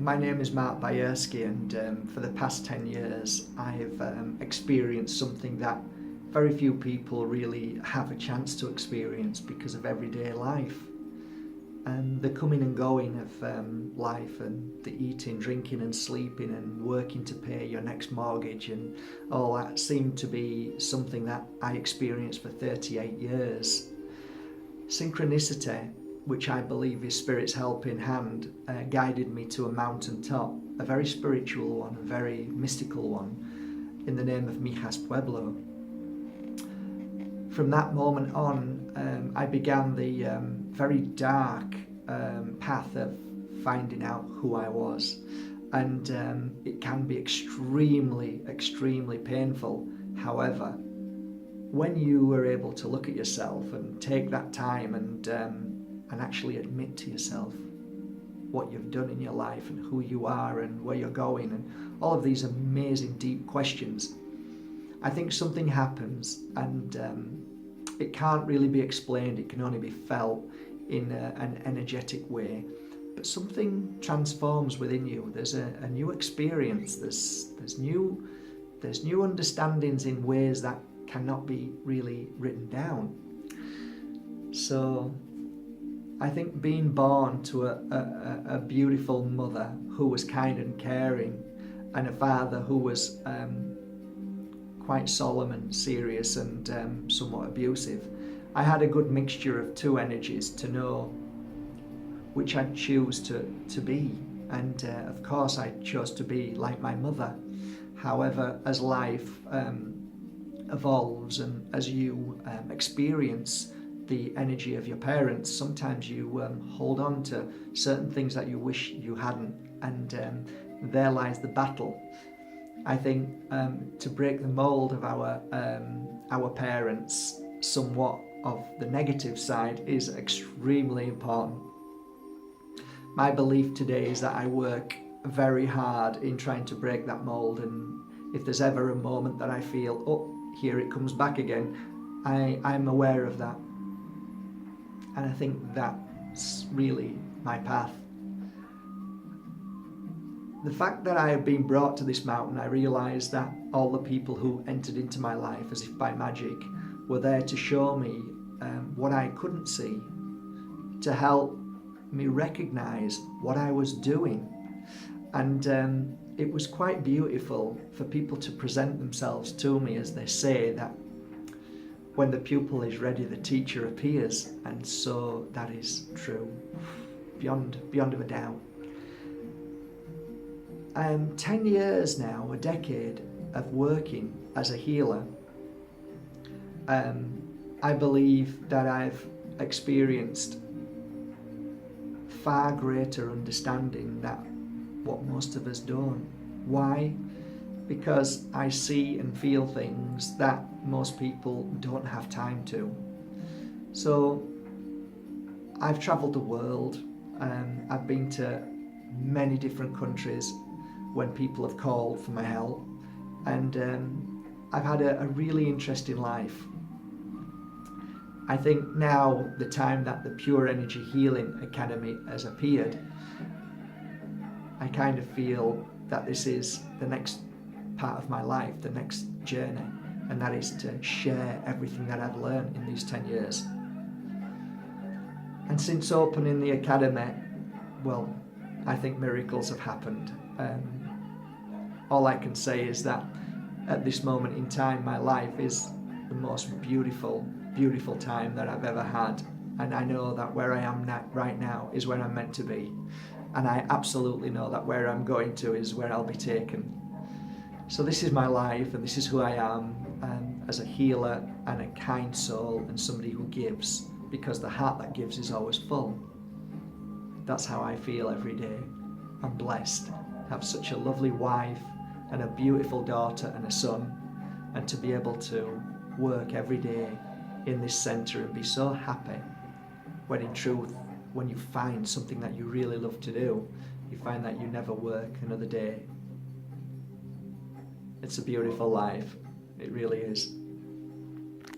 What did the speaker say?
My name is Mark Bajerski, and for the past 10 years I've experienced something that very few people really have a chance to experience because of everyday life. And the coming and going of life, and the eating, drinking and sleeping and working to pay your next mortgage and all that seemed to be something that I experienced for 38 years. Synchronicity, which I believe is Spirit's helping hand, guided me to a mountain top, a very spiritual one, a very mystical one, in the name of Mijas Pueblo. From that moment on, I began the very dark path of finding out who I was. And it can be extremely, extremely painful. However, when you are able to look at yourself and take that time and actually admit to yourself what you've done in your life and who you are and where you're going and all of these amazing deep questions, I think something happens, and it can't really be explained. It can only be felt in an energetic way, but something transforms within you. There's a new experience. There's new understandings in ways that cannot be really written down. So I think being born to a beautiful mother who was kind and caring, and a father who was quite solemn and serious and somewhat abusive, I had a good mixture of two energies to know which I'd choose to be. And of course I chose to be like my mother. However, as life evolves and as you experience the energy of your parents, sometimes you hold on to certain things that you wish you hadn't, and there lies the battle. I think to break the mold of our parents, somewhat of the negative side, is extremely important. My belief today is that I work very hard in trying to break that mold, and if there's ever a moment that I feel, oh, here it comes back again, I'm aware of that. And I think that's really my path. The fact that I have been brought to this mountain, I realised that all the people who entered into my life as if by magic were there to show me what I couldn't see, to help me recognise what I was doing. And it was quite beautiful for people to present themselves to me, as they say, that when the pupil is ready, the teacher appears. And so that is true, beyond of a doubt. 10 years now, a decade of working as a healer, I believe that I've experienced far greater understanding than what most of us don't. Why? Because I see and feel things that most people don't have time to. So I've travelled the world. I've been to many different countries when people have called for my help, and I've had a really interesting life. I think now, the time that the Pure Energy Healing Academy has appeared, I kind of feel that this is the next part of my life, the next journey, and that is to share everything that I've learned in these 10 years. And since opening the academy, well, I think miracles have happened. All I can say is that at this moment in time, my life is the most beautiful, beautiful time that I've ever had. And I know that where I am right now is where I'm meant to be. And I absolutely know that where I'm going to is where I'll be taken. So this is my life, and this is who I am, as a healer and a kind soul and somebody who gives, because the heart that gives is always full. That's how I feel every day. I'm blessed to have such a lovely wife and a beautiful daughter and a son, and to be able to work every day in this centre and be so happy, when in truth, when you find something that you really love to do, you find that you never work another day. It's a beautiful life. It really is.